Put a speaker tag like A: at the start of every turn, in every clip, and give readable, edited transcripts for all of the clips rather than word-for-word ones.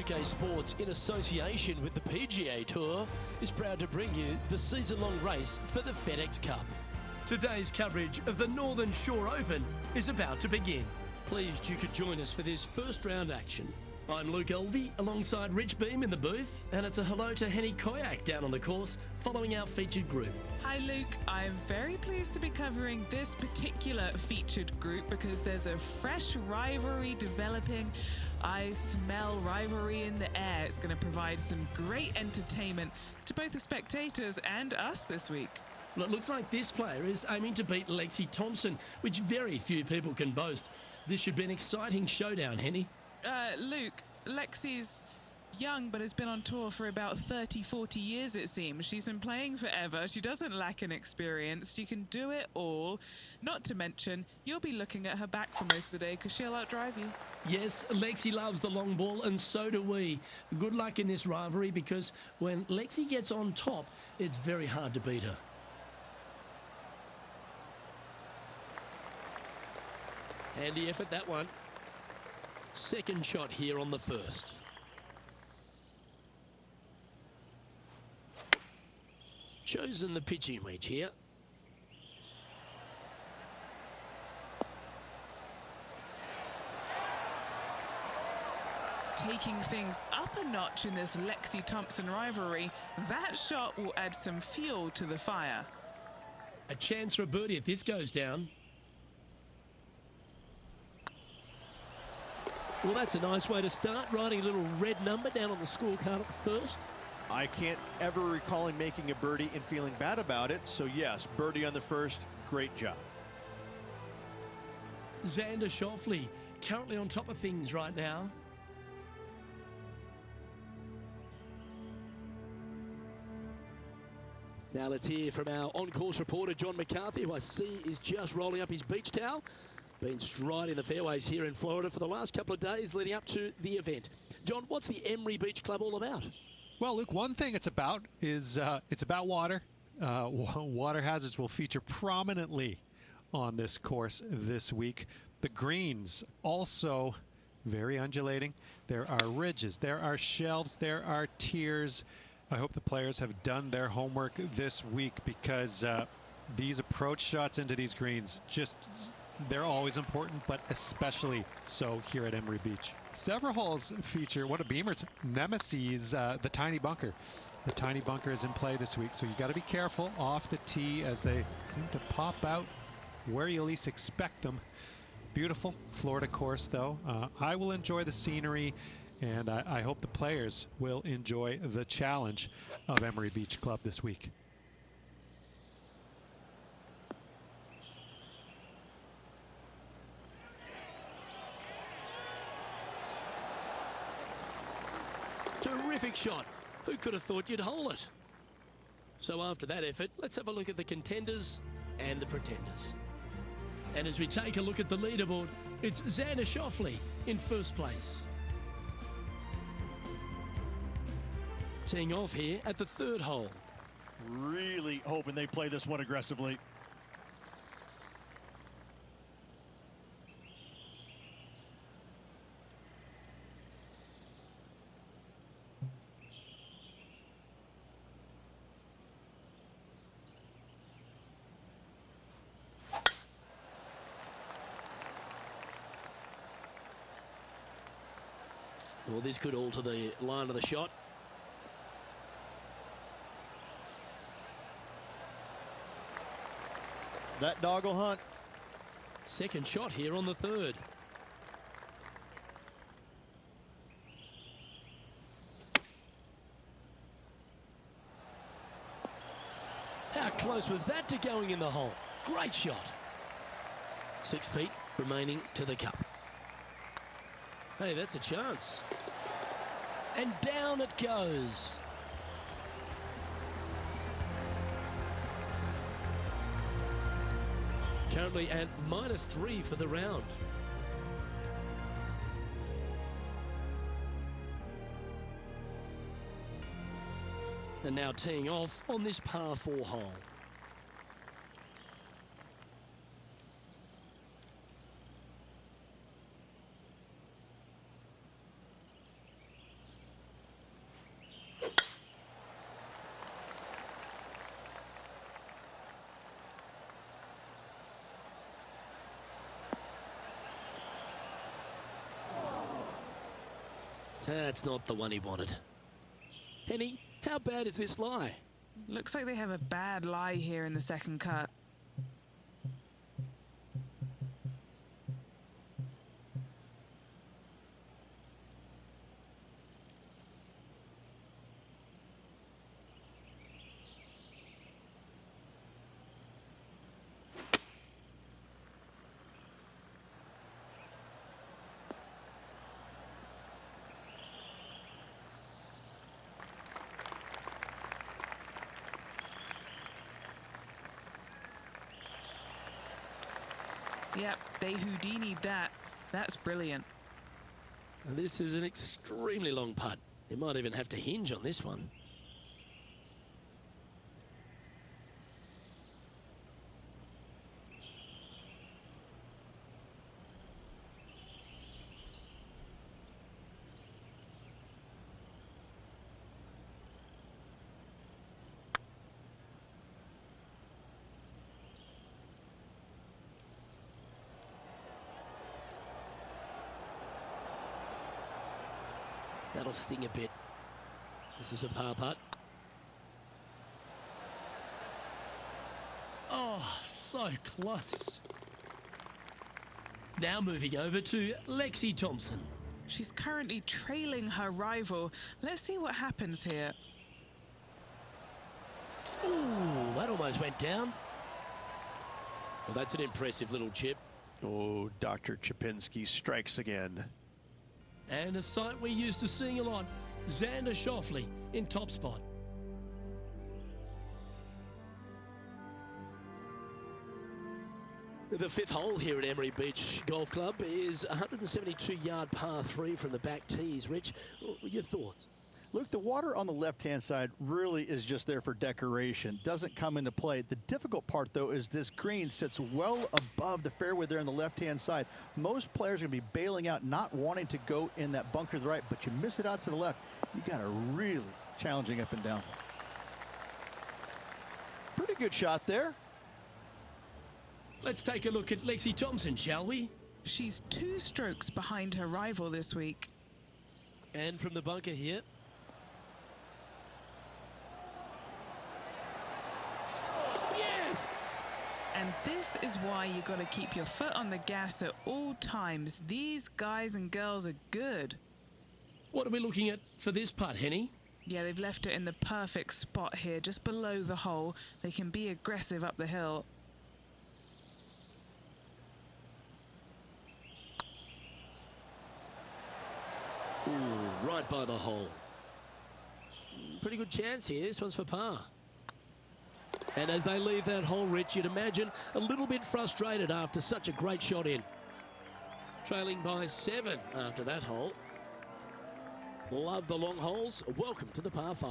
A: 2K Sports, in association with the PGA Tour, is proud to bring you the season-long race for the FedEx Cup. Today's coverage of the Northern Shore Open is about to begin. Pleased you could join us for this first round action. I'm Luke Elvey, alongside Rich Beam in the booth, and it's a hello to Henny Koyak down on the course, following our featured group.
B: Hi Luke, I'm very pleased to be covering this particular featured group because there's a fresh rivalry developing. I smell rivalry in the air. It's going to provide some great entertainment to both the spectators and us this week.
A: Well, it looks like this player is aiming to beat Lexi Thompson, which very few people can boast. This should be an exciting showdown, Henny.
B: Luke, Lexi's young but has been on tour for about 30-40 years, it seems. She's been playing forever. She doesn't lack an experience. She can do it all. Not to mention, you'll be looking at her back for most of the day because she'll outdrive you.
A: Yes, Lexi loves the long ball, and so do we. Good luck in this rivalry because when Lexi gets on top, it's very hard to beat her. Handy effort, that one. Second shot here on the first. Chosen the pitching wedge here.
B: Taking things up a notch in this Lexi Thompson rivalry, that shot will add some fuel to the fire.
A: A chance for a birdie if this goes down. Well, that's a nice way to start, writing a little red number down on the scorecard at the first.
C: I can't ever recall him making a birdie and feeling bad about it. So yes, birdie on the first, great job.
A: Xander Schauffele currently on top of things right now. Now let's hear from our on-course reporter, John McCarthy, who I see is just rolling up his beach towel. Been striding the fairways here in Florida for the last couple of days leading up to the event. John, what's the Emery Beach Club all about?
D: Well, Luke, one thing it's about is it's about water. Water hazards will feature prominently on this course this week. The greens also very undulating. There are ridges, there are shelves, there are tiers. I hope the players have done their homework this week because these approach shots into these greens they're always important, but especially so here at Emery Beach. Several holes feature one of Beamer's nemesis, the tiny bunker. The tiny bunker is in play this week, so you got to be careful off the tee as they seem to pop out where you least expect them. Beautiful Florida course, though. I will enjoy the scenery, and I hope the players will enjoy the challenge of Emery Beach Club this week.
A: Terrific shot. Who could have thought you'd hole it? So after that effort, let's have a look at the contenders and the pretenders. And as we take a look at the leaderboard, it's Xander Schauffele in first place. Teeing off here at the third hole.
C: Really hoping they play this one aggressively.
A: Well, this could alter the line of the shot.
C: That dog will hunt.
A: Second shot here on the third. How close was that to going in the hole? Great shot. 6 feet remaining to the cup. Hey, that's a chance. And down it goes. Currently at -3 for the round. And now teeing off on this par 4 hole. That's not the one he wanted. Henny, how bad is this lie?
B: Looks like they have a bad lie here in the second cut. Yep, they Houdini'd that. That's brilliant.
A: Now, this is an extremely long putt. It might even have to hinge on this one. That'll sting a bit. This is a par putt.
E: Oh, so close.
A: Now moving over to Lexi Thompson.
B: She's currently trailing her rival. Let's see what happens here.
A: Ooh, that almost went down. Well, that's an impressive little chip.
C: Oh, Dr. Chipinski strikes again.
E: And a sight we're used to seeing a lot, Xander Schauffele in top spot.
A: The fifth hole here at Emery Beach Golf Club is a 172-yard par 3 from the back tees. Rich, your thoughts?
C: Look, the water on the left-hand side really is just there for decoration. Doesn't come into play. The difficult part, though, is this green sits well above the fairway there on the left-hand side. Most players are going to be bailing out, not wanting to go in that bunker to the right, but you miss it out to the left. You got a really challenging up and down. Pretty good shot there.
E: Let's take a look at Lexi Thompson, shall we?
B: She's 2 strokes behind her rival this week.
A: And from the bunker here.
B: And this is why you got to keep your foot on the gas at all times. These guys and girls are good.
E: What are we looking at for this putt, Henny?
B: Yeah, they've left it in the perfect spot here, just below the hole. They can be aggressive up the hill.
A: Ooh, right by the hole. Pretty good chance here. This one's for par. And as they leave that hole, Rich, you'd imagine a little bit frustrated after such a great shot in. Trailing by 7 after that hole. Love the long holes. Welcome to the par 5.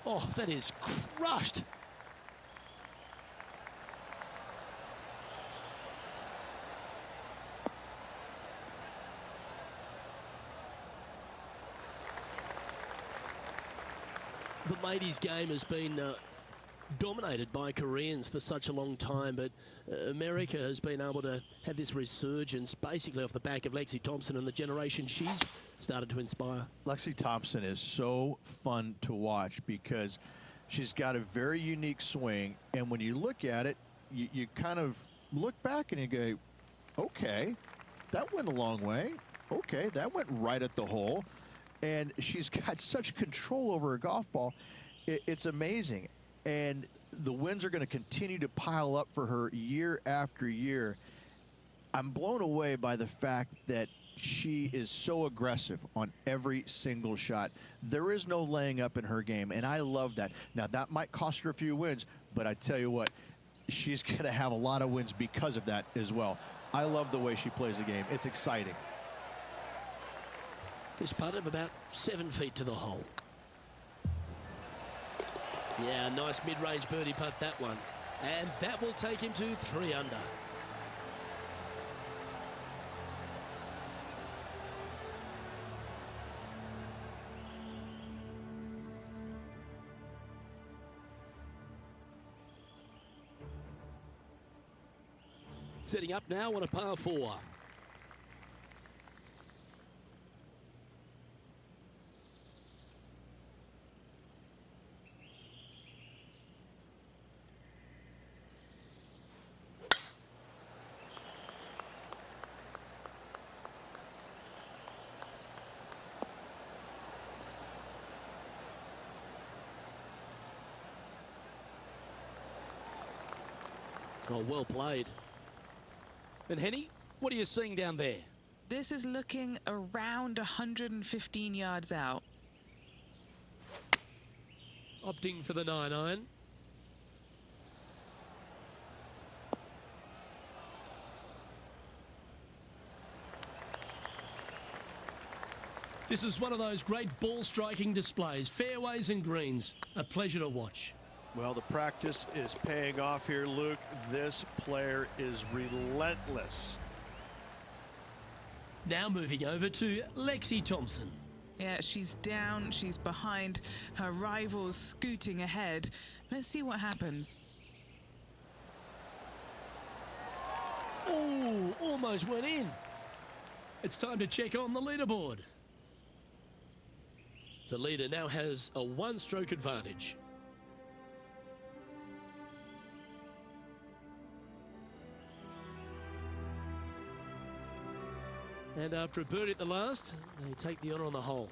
A: Oh, that is crushed. The ladies' game has been dominated by Koreans for such a long time, but America has been able to have this resurgence basically off the back of Lexi Thompson and the generation she's started to inspire.
C: Lexi Thompson is so fun to watch because she's got a very unique swing, and when you look at it, you kind of look back and you go, okay, that went a long way. Okay, that went right at the hole. And she's got such control over her golf ball. It's amazing. And the wins are going to continue to pile up for her year after year. I'm blown away by the fact that she is so aggressive on every single shot. There is no laying up in her game, and I love that. Now, that might cost her a few wins, but I tell you what, she's going to have a lot of wins because of that as well. I love the way she plays the game. It's exciting.
A: This putt of about 7 feet to the hole. Yeah, nice mid-range birdie putt, that one. And that will take him to 3 under.
E: Setting up now on a par 4. Oh, well played. And Henny, what are you seeing down there?
B: This is looking around 115 yards out.
E: Opting for the 9-iron. This is one of those great ball striking displays, fairways and greens. A pleasure to watch.
C: Well, the practice is paying off here, Luke. This player is relentless.
E: Now moving over to Lexi Thompson.
B: Yeah, she's down, she's behind, her rival's scooting ahead. Let's see what happens.
E: Oh, almost went in. It's time to check on the leaderboard. The leader now has a 1-stroke advantage. And after a birdie at the last, they take the honour on the hole.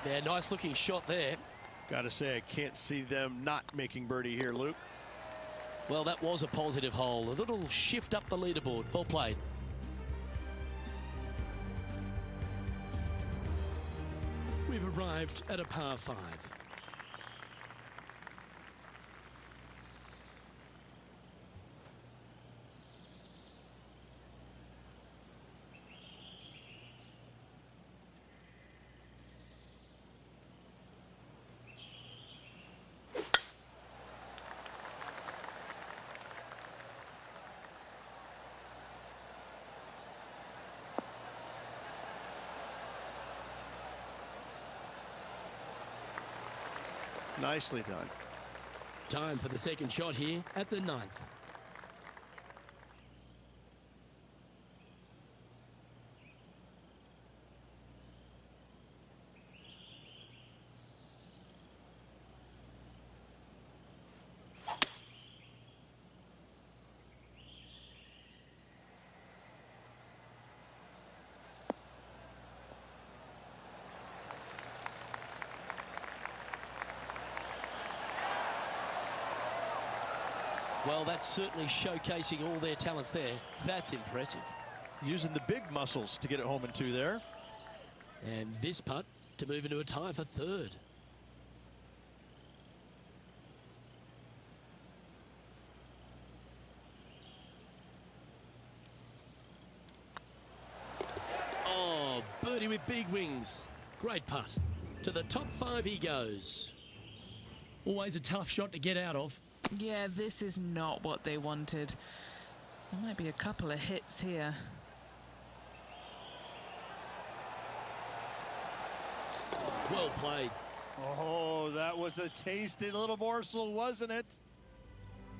E: Yeah, nice looking shot there.
C: Gotta say, I can't see them not making birdie here, Luke.
E: Well, that was a positive hole. A little shift up the leaderboard. Well played. We've arrived at a par 5.
C: Nicely done.
E: Time for the second shot here at the 9th. Well, that's certainly showcasing all their talents there. That's impressive.
C: Using the big muscles to get it home in 2 there.
E: And this putt to move into a tie for 3rd. Oh, birdie with big wings. Great putt. To the top 5 he goes. Always a tough shot to get out of.
B: Yeah, this is not what they wanted. There might be a couple of hits here.
E: Well played.
C: Oh, that was a tasty little morsel, wasn't it?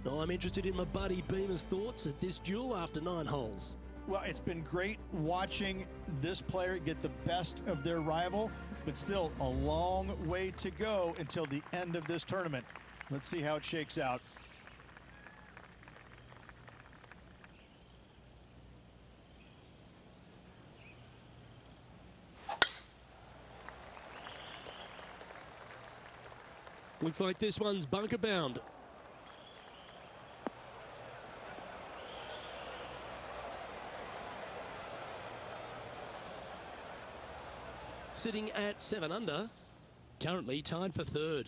E: I'm interested in my buddy Beamer's thoughts at this duel after 9 holes.
C: Well, it's been great watching this player get the best of their rival, but still a long way to go until the end of this tournament. Let's see how it shakes out.
E: Looks like this one's bunker bound. Sitting at 7 under, currently tied for 3rd.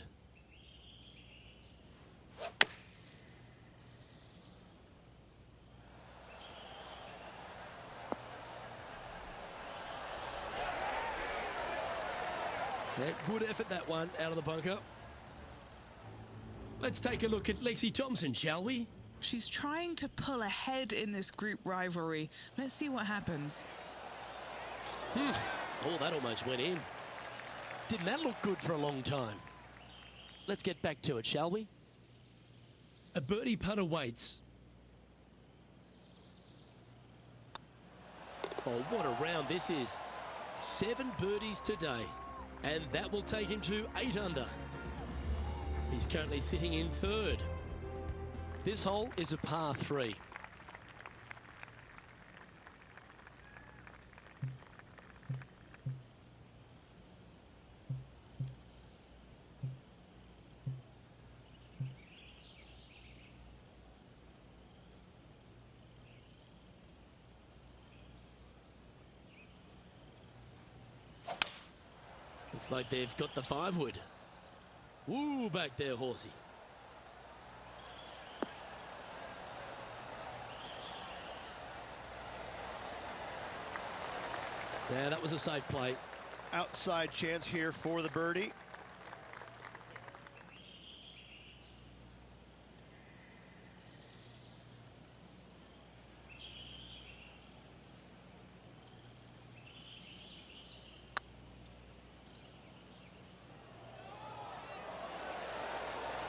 E: Yeah, good effort that one out of the bunker. Let's take a look at Lexi Thompson, shall we?
B: She's trying to pull ahead in this group rivalry. Let's see what happens.
E: Oh, that almost went in. Didn't that look good for a long time? Let's get back to it, shall we? A birdie putt awaits. Oh, what a round this is. 7 birdies today, and that will take him to 8 under. He's currently sitting in 3rd. This hole is a par 3. Looks like they've got the 5-wood. Ooh, back there, horsey. Yeah, that was a safe play.
C: Outside chance here for the birdie.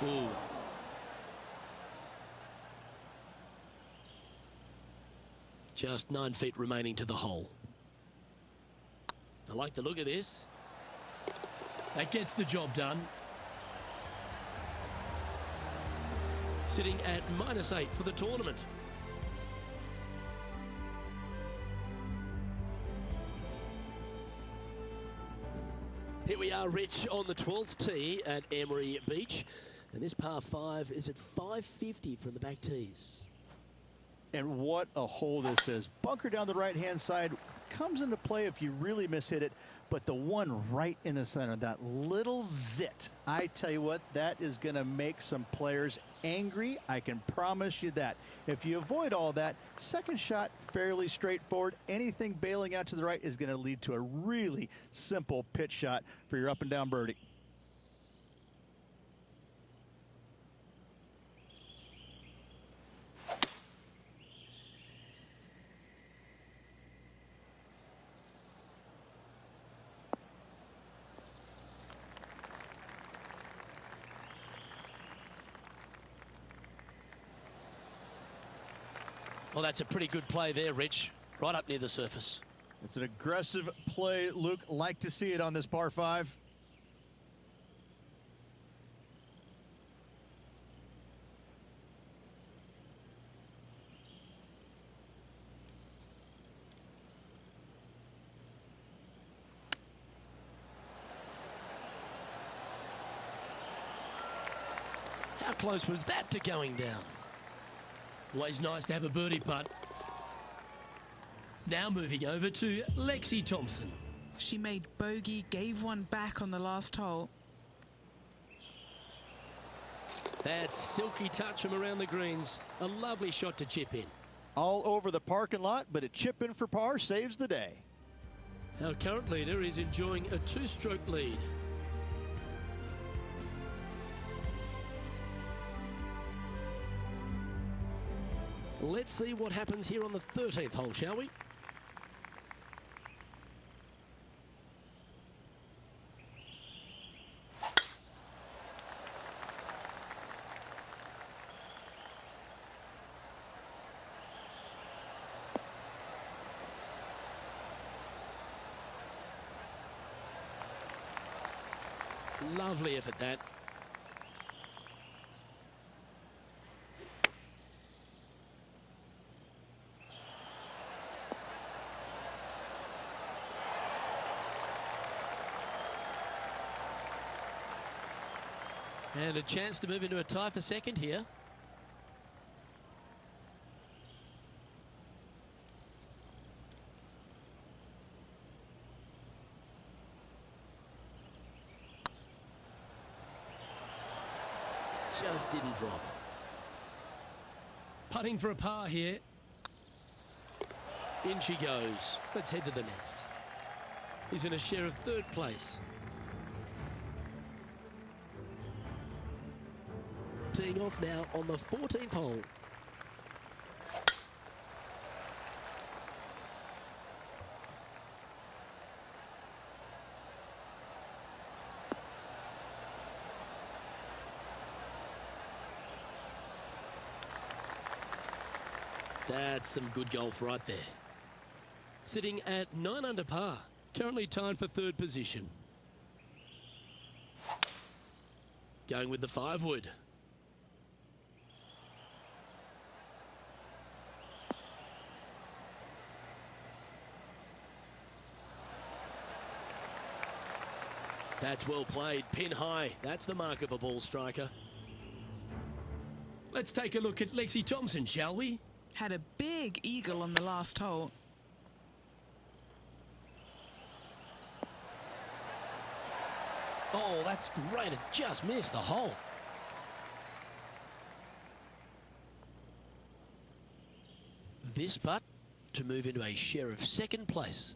E: Ooh. Just 9 feet remaining to the hole. I like the look of this. That gets the job done. Sitting at -8 for the tournament. Here we are, Rich, on the 12th tee at Emery Beach. And this par 5 is at 550 from the back tees.
C: And what a hole this is. Bunker down the right-hand side comes into play if you really mishit it, but the one right in the center, that little zit, I tell you what, that is going to make some players angry. I can promise you that. If you avoid all that, second shot, fairly straightforward. Anything bailing out to the right is going to lead to a really simple pitch shot for your up and down birdie.
E: Well, that's a pretty good play there, Rich. Right up near the surface.
C: It's an aggressive play, Luke. Like to see it on this par 5.
E: How close was that to going down? Always nice to have a birdie putt. Now moving over to Lexi Thompson.
B: She made bogey, gave one back on the last hole.
E: That silky touch from around the greens. A lovely shot to chip in.
C: All over the parking lot, but a chip in for par saves the day.
E: Our current leader is enjoying a 2-stroke lead. Let's see what happens here on the 13th hole, shall we? Lovely effort, that. And a chance to move into a tie for second here. Just didn't drop. Putting for a par here. In she goes. Let's head to the next. He's in a share of 3rd place. Teeing off now on the 14th hole. That's some good golf right there. Sitting at 9 under par, currently tied for third position. Going with the 5-wood. That's well played, pin high. That's the mark of a ball striker. Let's take a look at Lexi Thompson, shall we?
B: Had a big eagle on the last hole.
E: Oh, that's great. It just missed the hole. This putt to move into a share of second place.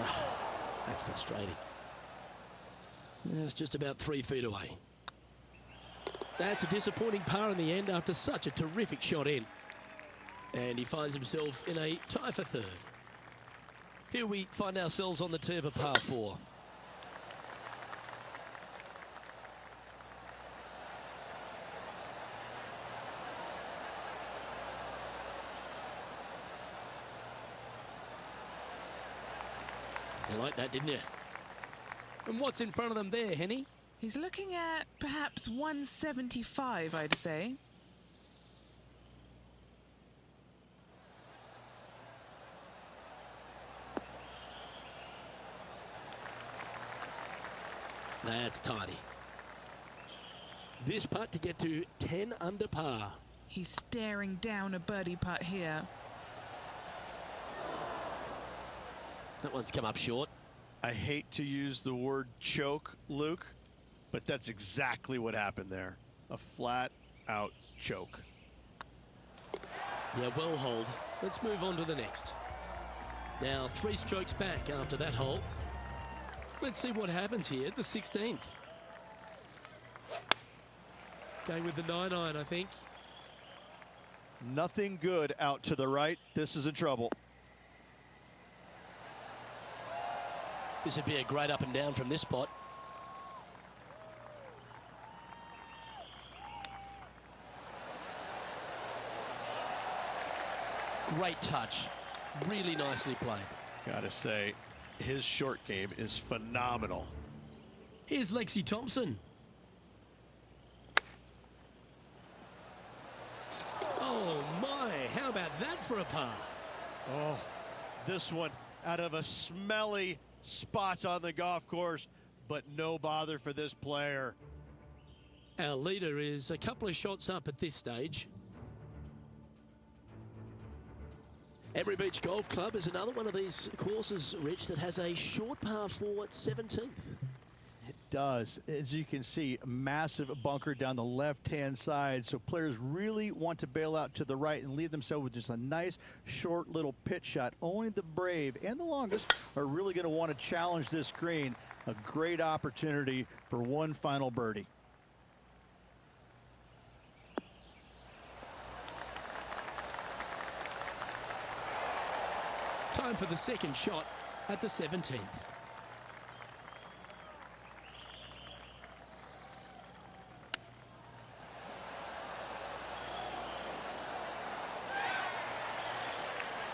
E: Oh, that's frustrating. It's just about 3 feet away. That's a disappointing par in the end after such a terrific shot in. And he finds himself in a tie for third. Here we find ourselves on the tee of a par 4. You like that, didn't you? And what's in front of them there, Henny?
B: He's looking at perhaps 175, I'd say.
E: That's tidy. This putt to get to 10 under par.
B: He's staring down a birdie putt here.
E: That one's come up short.
C: I hate to use the word choke, Luke, but that's exactly what happened there. A flat-out choke.
E: Yeah, well holed. Let's move on to the next. Now 3 strokes back after that hole. Let's see what happens here at the 16th. Going with the 9-iron, I think.
C: Nothing good out to the right. This is in trouble.
E: This would be a great up and down from this spot. Great touch. Really nicely played.
C: Gotta say, his short game is phenomenal.
E: Here's Lexi Thompson. Oh my, how about that for a par?
C: Oh, this one out of a smelly spot on the golf course, but no bother for this player.
E: Our leader is a couple of shots up at this stage. Emery Beach Golf Club is another one of these courses, Rich, that has a short par 4 at 17th.
C: It does. As you can see, a massive bunker down the left-hand side, so players really want to bail out to the right and leave themselves with just a nice, short little pitch shot. Only the brave and the longest are really going to want to challenge this green. A great opportunity for one final birdie.
E: Time for the second shot at the 17th.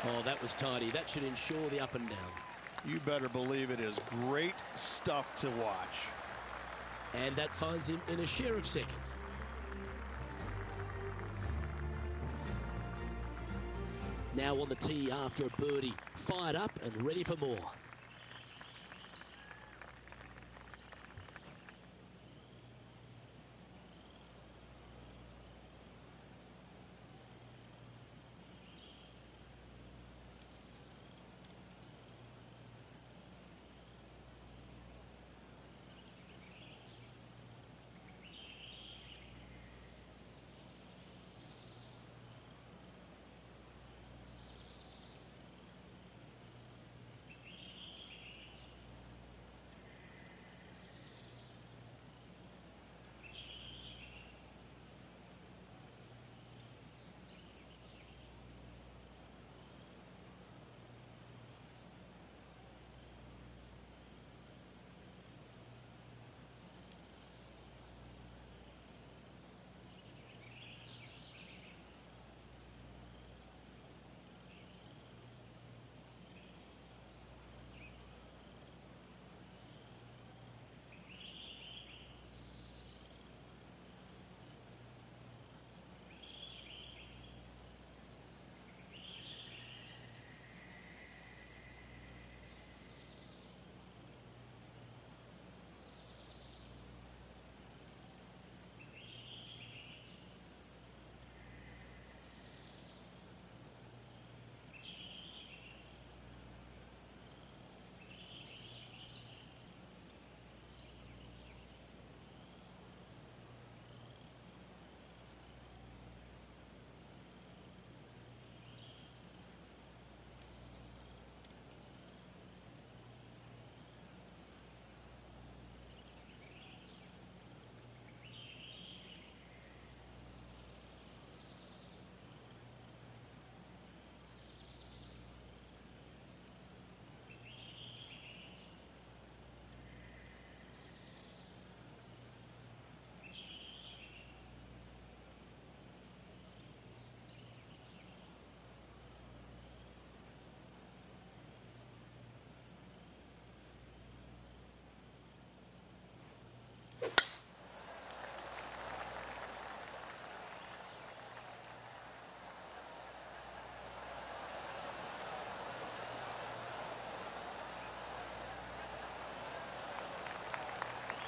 E: Oh, that was tidy. That should ensure the up and down.
C: You better believe it is great stuff to watch.
E: And that finds him in a share of second. Now on the tee after a birdie. Fired up and ready for more.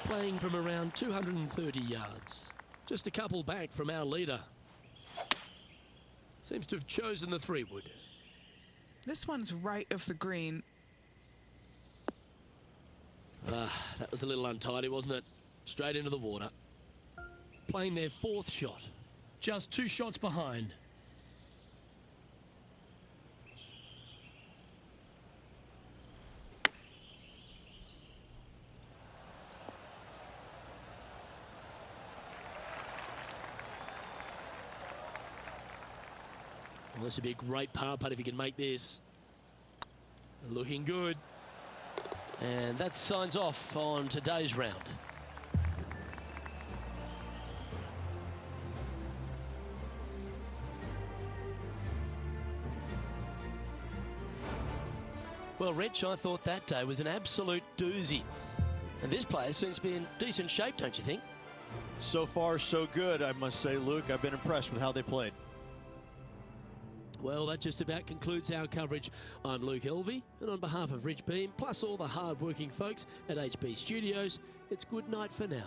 E: Playing from around 230 yards. Just a couple back from our leader. Seems to have chosen the 3-wood.
B: This one's right of the green.
E: That was a little untidy, wasn't it? Straight into the water. Playing their 4th shot.
A: Just 2 shots behind.
E: Well, this would be a great par putt if he can make this. Looking good. And that signs off on today's round. Well, Rich, I thought that day was an absolute doozy. And this player seems to be in decent shape, don't you think?
C: So far, so good, I must say, Luke. I've been impressed with how they played.
E: Well, that just about concludes our coverage. I'm Luke Elvey, and on behalf of Rich Beam, plus all the hard-working folks at HB Studios, it's good night for now.